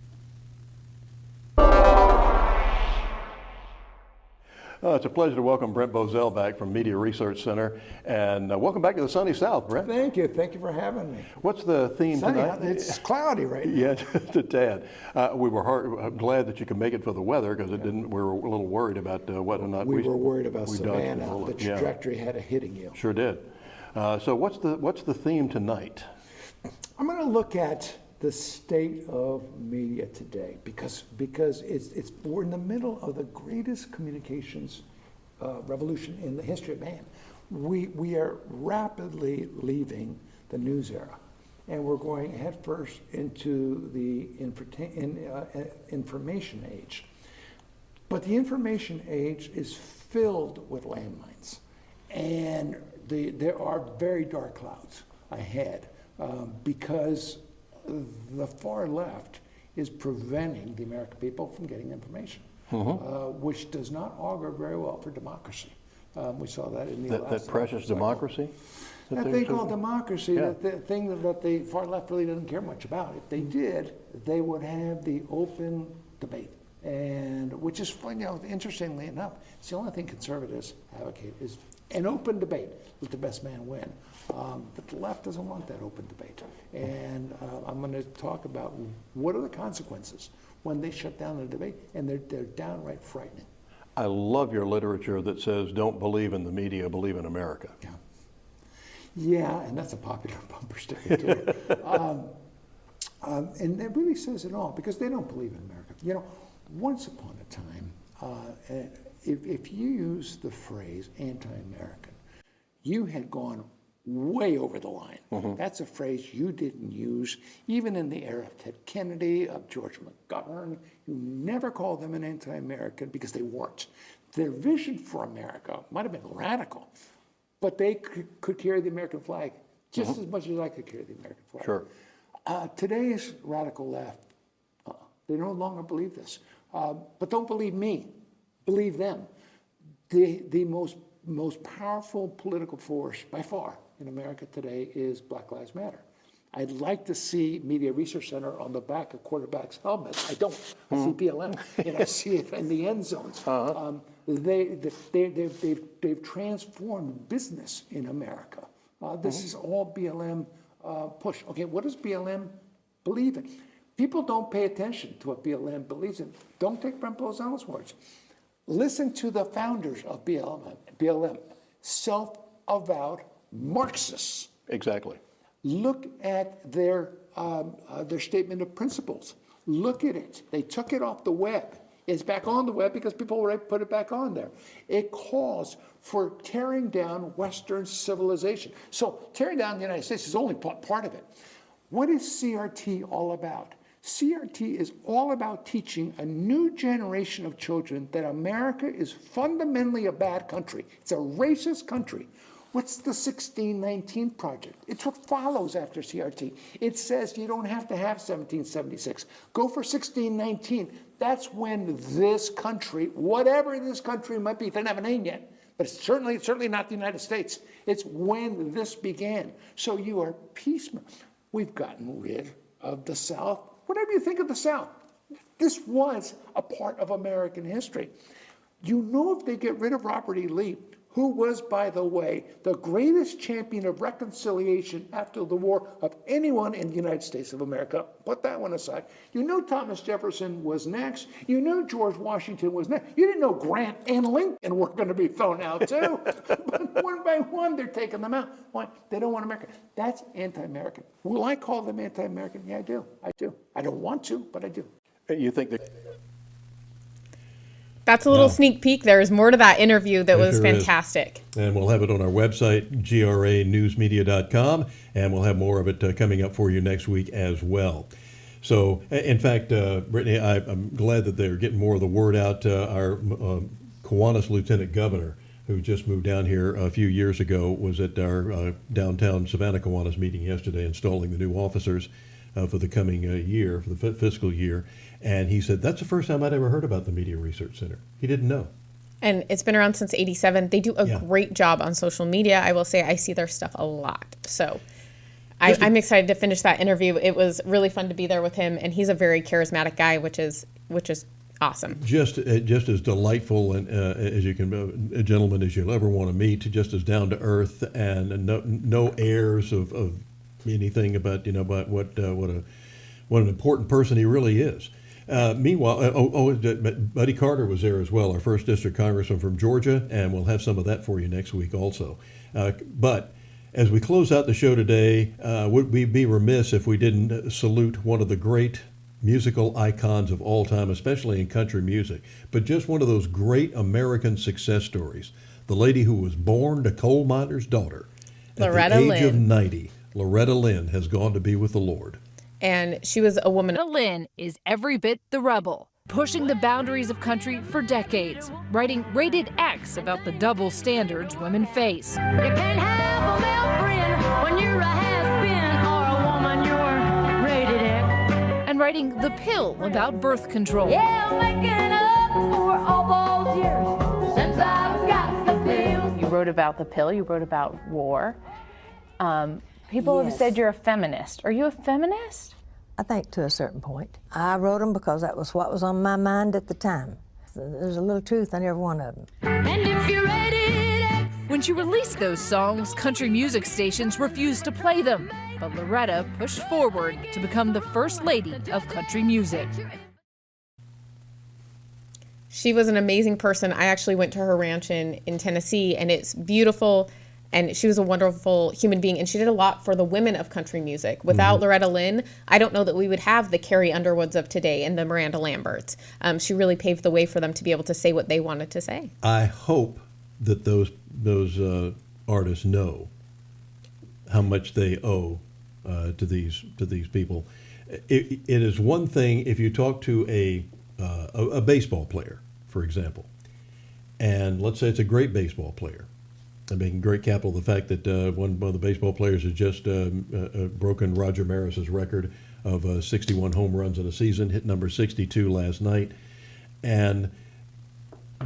It's a pleasure to welcome Brent Bozell back from Media Research Center. And welcome back to the sunny South, Brent. Thank you. Thank you for having me. What's the theme Sunny, tonight? it's cloudy right now. Yeah, just a tad. We were glad that you could make it for the weather because it didn't. We were a little worried about whether or not we were worried about we Savannah. The trajectory had a hitting you. Sure did. So what's the theme tonight? I'm going to look at the state of media today because we're in the middle of the greatest communications revolution in the history of man. We are rapidly leaving the news era, and we're going headfirst into the information age. But the information age is filled with landmines, and there are very dark clouds ahead because the far left is preventing the American people from getting information, which does not augur very well for democracy. We saw that in the last that precious democracy? That thing called democracy, the thing that the far left really doesn't care much about. If they did, they would have the open debate. And which is, interestingly enough, it's the only thing conservatives advocate is an open debate. Let the best man win. But the left doesn't want that open debate. And I'm going to talk about what are the consequences when they shut down the debate, and they're downright frightening. I love your literature that says, don't believe in the media, believe in America. Yeah, and that's a popular bumper sticker too. And it really says it all, because they don't believe in America. Once upon a time, if you use the phrase anti-American, you had gone way over the line. That's a phrase you didn't use even in the era of Ted Kennedy, of George McGovern. You never called them an anti-American because they weren't. Their vision for America might have been radical, but they could carry the American flag just as much as I could carry the American flag. Sure. Today's radical left, they no longer believe this. But don't believe me, believe them. The most powerful political force by far in America today is Black Lives Matter. I'd like to see Media Research Center on the back of quarterbacks' helmets. I don't. I see BLM, and I see it in the end zones. They've transformed business in America. This is all BLM push. Okay, what does BLM believe in? People don't pay attention to what BLM believes in. Don't take Brent Bozell's words. Listen to the founders of BLM, self-avowed Marxists. Exactly. Look at their statement of principles. Look at it. They took it off the web. It's back on the web because people already put it back on there. It calls for tearing down Western civilization. So tearing down the United States is only part of it. What is CRT all about? CRT is all about teaching a new generation of children that America is fundamentally a bad country. It's a racist country. What's the 1619 Project? It's what follows after CRT. It says you don't have to have 1776. Go for 1619. That's when this country, whatever this country might be, it doesn't have a name yet, but it's certainly not the United States. It's when this began. So you are piecemeal. We've gotten rid of the South. Whatever you think of the South, this was a part of American history. If they get rid of Robert E. Lee, who was, by the way, the greatest champion of reconciliation after the war of anyone in the United States of America. Put that one aside. Thomas Jefferson was next. George Washington was next. You didn't know Grant and Lincoln were going to be thrown out too. But one by one, they're taking them out. Why? They don't want America. That's anti-American. Will I call them anti-American? Yeah, I do. I don't want to, but I do. You think that... That's a little sneak peek. There's more to that interview that was fantastic. And we'll have it on our website, granewsmedia.com, and we'll have more of it coming up for you next week as well. So, in fact, Brittany, I'm glad that they're getting more of the word out. Our Kiwanis Lieutenant Governor, who just moved down here a few years ago, was at our downtown Savannah Kiwanis meeting yesterday, installing the new officers for the coming year, for the fiscal year. And he said, that's the first time I'd ever heard about the Media Research Center. He didn't know. And it's been around since '87. They do a great job on social media. I will say I see their stuff a lot. So I'm excited to finish that interview. It was really fun to be there with him. And he's a very charismatic guy, which is awesome. Just as delightful and as you can, a gentleman as you'll ever want to meet. Just as down to earth and no airs of anything about about what an important person he really is. Meanwhile, Buddy Carter was there as well, our 1st District Congressman from Georgia, and we'll have some of that for you next week also. But as we close out the show today, would we be remiss if we didn't salute one of the great musical icons of all time, especially in country music, but just one of those great American success stories. The lady who was born a coal miner's daughter Loretta at the age Lynn. of 90. Loretta Lynn has gone to be with the Lord. And she was a woman. Loretta Lynn is every bit the rebel, pushing the boundaries of country for decades, writing Rated X about the double standards women face. You can't have a male friend when you're a has-been or a woman, you're rated X. And writing The Pill about birth control. Yeah, I'm making up for all those years since I've got the pill. You wrote about the pill, you wrote about war. People have said you're a feminist. Are you a feminist? I think to a certain point. I wrote them because that was what was on my mind at the time. There's a little truth in every one of them. And if you're rated X. When she released those songs, country music stations refused to play them. But Loretta pushed forward to become the first lady of country music. She was an amazing person. I actually went to her ranch in Tennessee, and it's beautiful. And she was a wonderful human being, and she did a lot for the women of country music. Without Loretta Lynn, I don't know that we would have the Carrie Underwoods of today and the Miranda Lamberts. She really paved the way for them to be able to say what they wanted to say. I hope that those artists know how much they owe to these people. It is one thing if you talk to a baseball player, for example, and let's say it's a great baseball player. I mean, great capital the fact that one of the baseball players has just broken Roger Maris's record of 61 home runs in a season, hit number 62 last night. And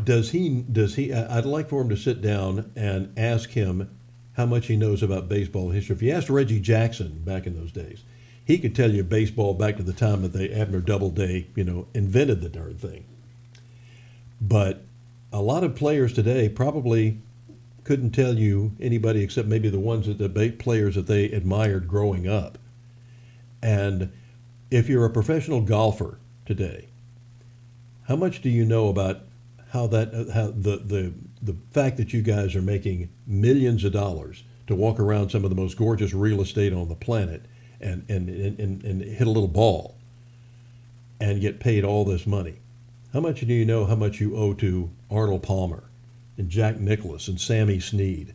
does he? I'd like for him to sit down and ask him how much he knows about baseball history. If you asked Reggie Jackson back in those days, he could tell you baseball back to the time that Abner Doubleday, invented the darn thing. But a lot of players today probably couldn't tell you anybody except maybe the ones that the players that they admired growing up. And if you're a professional golfer today, how much do you know about how the fact that you guys are making millions of dollars to walk around some of the most gorgeous real estate on the planet and hit a little ball and get paid all this money? How much do you know how much you owe to Arnold Palmer and Jack Nicklaus and Sammy Snead,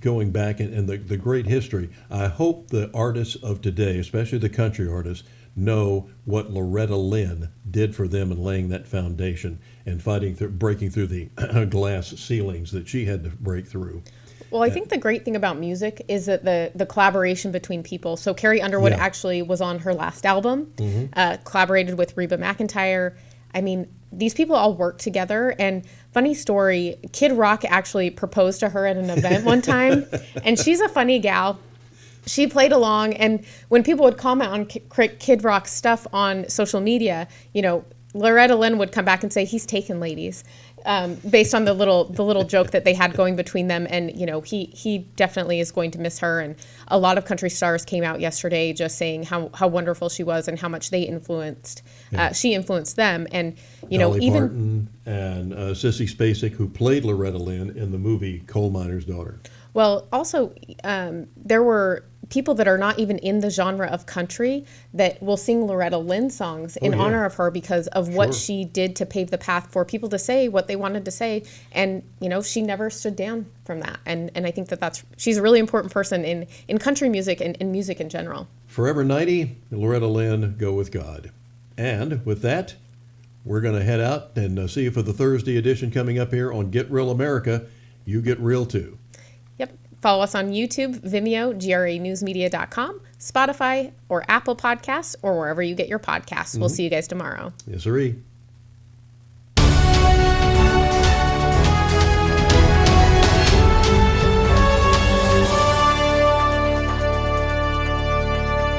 going back and the great history? I hope the artists of today, especially the country artists, know what Loretta Lynn did for them in laying that foundation and breaking through the glass ceilings that she had to break through. Well, I think the great thing about music is that the collaboration between people. So Carrie Underwood actually was on her last album, collaborated with Reba McEntire. I mean, these people all work together. And funny story, Kid Rock actually proposed to her at an event one time. And she's a funny gal. She played along. And when people would comment on Kid Rock's stuff on social media, Loretta Lynn would come back and say, he's taken ladies, based on the little joke that they had going between them. And, he definitely is going to miss her. And a lot of country stars came out yesterday just saying how wonderful she was and how much they influenced. She influenced them. And, Dolly even Parton and Sissy Spacek, who played Loretta Lynn in the movie Coal Miner's Daughter. Well, also, there were people that are not even in the genre of country that will sing Loretta Lynn songs in honor of her because of what she did to pave the path for people to say what they wanted to say. And, she never stood down from that. And I think she's a really important person in country music and in music in general. Forever 90, Loretta Lynn, go with God. And with that, we're going to head out and see you for the Thursday edition coming up here on Get Real America. You get real too. Yep. Follow us on YouTube, Vimeo, GRAnewsmedia.com, Spotify, or Apple Podcasts, or wherever you get your podcasts. We'll see you guys tomorrow. Yes, sirree.